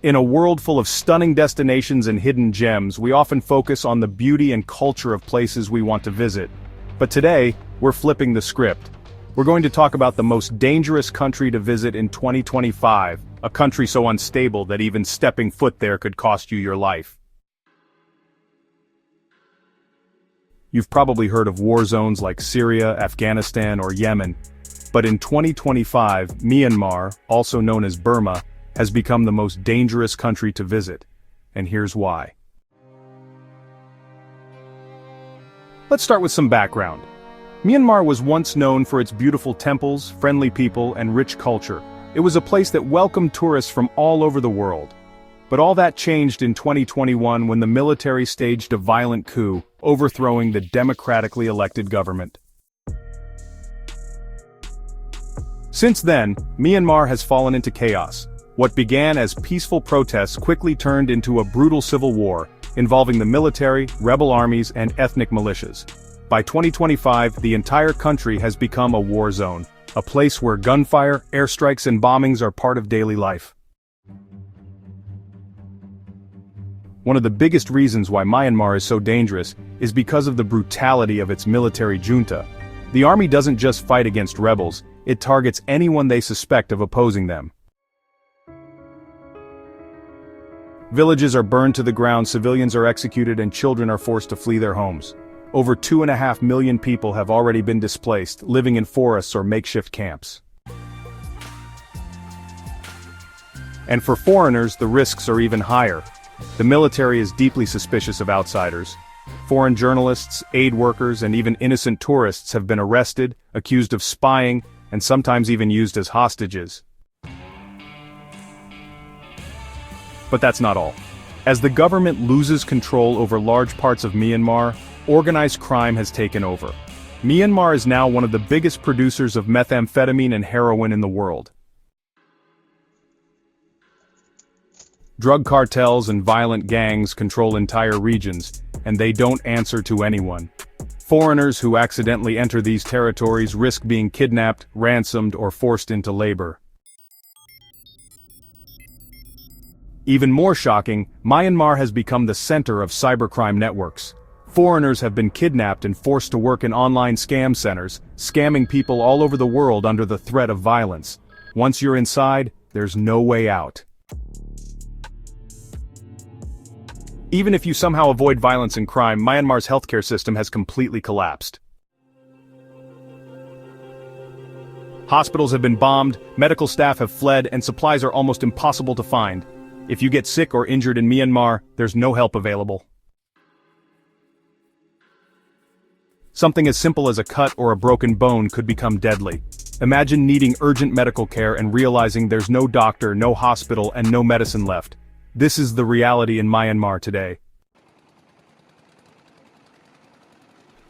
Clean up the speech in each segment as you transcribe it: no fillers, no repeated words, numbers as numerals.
In a world full of stunning destinations and hidden gems, we often focus on the beauty and culture of places we want to visit. But today, we're flipping the script. We're going to talk about the most dangerous country to visit in 2025, a country so unstable that even stepping foot there could cost you your life. You've probably heard of war zones like Syria, Afghanistan, or Yemen. But in 2025, Myanmar, also known as Burma, has become the most dangerous country to visit. And here's why. Let's start with some background. Myanmar was once known for its beautiful temples, friendly people, and rich culture. It was a place that welcomed tourists from all over the world. But all that changed in 2021 when the military staged a violent coup, overthrowing the democratically elected government. Since then, Myanmar has fallen into chaos. What began as peaceful protests quickly turned into a brutal civil war, involving the military, rebel armies, and ethnic militias. By 2025, the entire country has become a war zone, a place where gunfire, airstrikes, and bombings are part of daily life. One of the biggest reasons why Myanmar is so dangerous is because of the brutality of its military junta. The army doesn't just fight against rebels, it targets anyone they suspect of opposing them. Villages are burned to the ground, civilians are executed, and children are forced to flee their homes. Over 2.5 million people have already been displaced, living in forests or makeshift camps. And for foreigners, the risks are even higher. The military is deeply suspicious of outsiders. Foreign journalists, aid workers, and even innocent tourists have been arrested, accused of spying, and sometimes even used as hostages. But that's not all. As the government loses control over large parts of Myanmar, organized crime has taken over. Myanmar is now one of the biggest producers of methamphetamine and heroin in the world. Drug cartels and violent gangs control entire regions, and they don't answer to anyone. Foreigners who accidentally enter these territories risk being kidnapped, ransomed, or forced into labor. Even more shocking, Myanmar has become the center of cybercrime networks. Foreigners have been kidnapped and forced to work in online scam centers, scamming people all over the world under the threat of violence. Once you're inside, there's no way out. Even if you somehow avoid violence and crime, Myanmar's healthcare system has completely collapsed. Hospitals have been bombed, medical staff have fled, and supplies are almost impossible to find. If you get sick or injured in Myanmar, there's no help available. Something as simple as a cut or a broken bone could become deadly. Imagine needing urgent medical care and realizing there's no doctor, no hospital, and no medicine left. This is the reality in Myanmar today.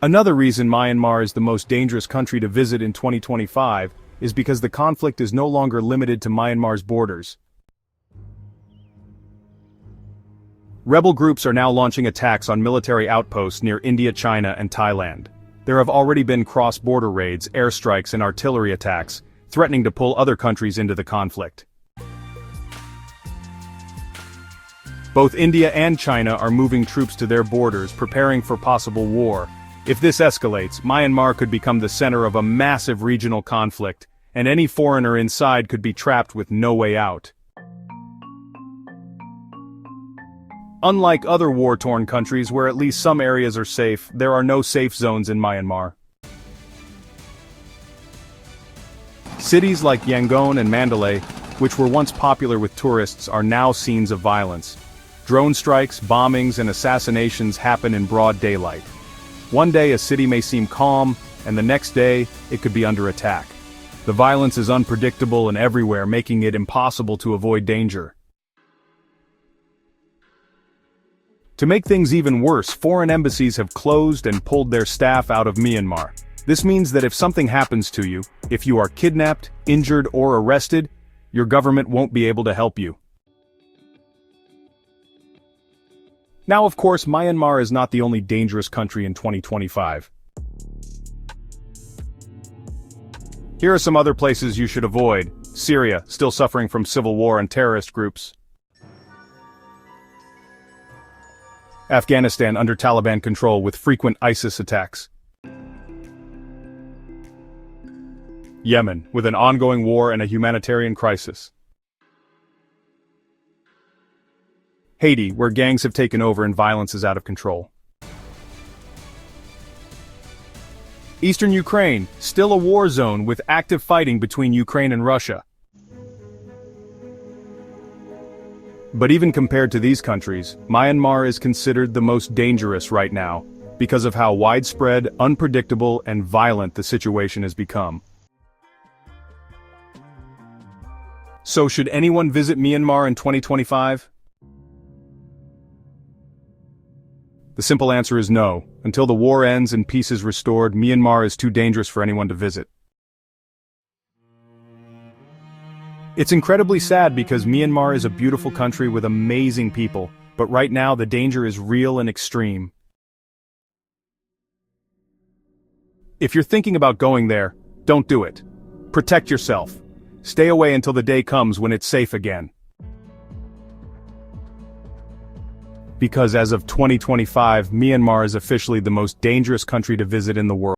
Another reason Myanmar is the most dangerous country to visit in 2025 is because the conflict is no longer limited to Myanmar's borders. Rebel groups are now launching attacks on military outposts near India, China, and Thailand. There have already been cross-border raids, airstrikes, and artillery attacks, threatening to pull other countries into the conflict. Both India and China are moving troops to their borders, preparing for possible war. If this escalates, Myanmar could become the center of a massive regional conflict, and any foreigner inside could be trapped with no way out. Unlike other war-torn countries where at least some areas are safe, there are no safe zones in Myanmar. Cities like Yangon and Mandalay, which were once popular with tourists, are now scenes of violence. Drone strikes, bombings, and assassinations happen in broad daylight. One day a city may seem calm, and the next day, it could be under attack. The violence is unpredictable and everywhere, making it impossible to avoid danger. To make things even worse, foreign embassies have closed and pulled their staff out of Myanmar. This means that if something happens to you, if you are kidnapped, injured, or arrested, your government won't be able to help you. Now, of course, Myanmar is not the only dangerous country in 2025. Here are some other places you should avoid. Syria, still suffering from civil war and terrorist groups. Afghanistan under Taliban control with frequent ISIS attacks. Yemen, with an ongoing war and a humanitarian crisis. Haiti, where gangs have taken over and violence is out of control. Eastern Ukraine, still a war zone with active fighting between Ukraine and Russia. But even compared to these countries, Myanmar is considered the most dangerous right now, because of how widespread, unpredictable, and violent the situation has become. So should anyone visit Myanmar in 2025? The simple answer is no. Until the war ends and peace is restored, Myanmar is too dangerous for anyone to visit. It's incredibly sad because Myanmar is a beautiful country with amazing people, but right now the danger is real and extreme. If you're thinking about going there, don't do it. Protect yourself. Stay away until the day comes when it's safe again. Because as of 2025, Myanmar is officially the most dangerous country to visit in the world.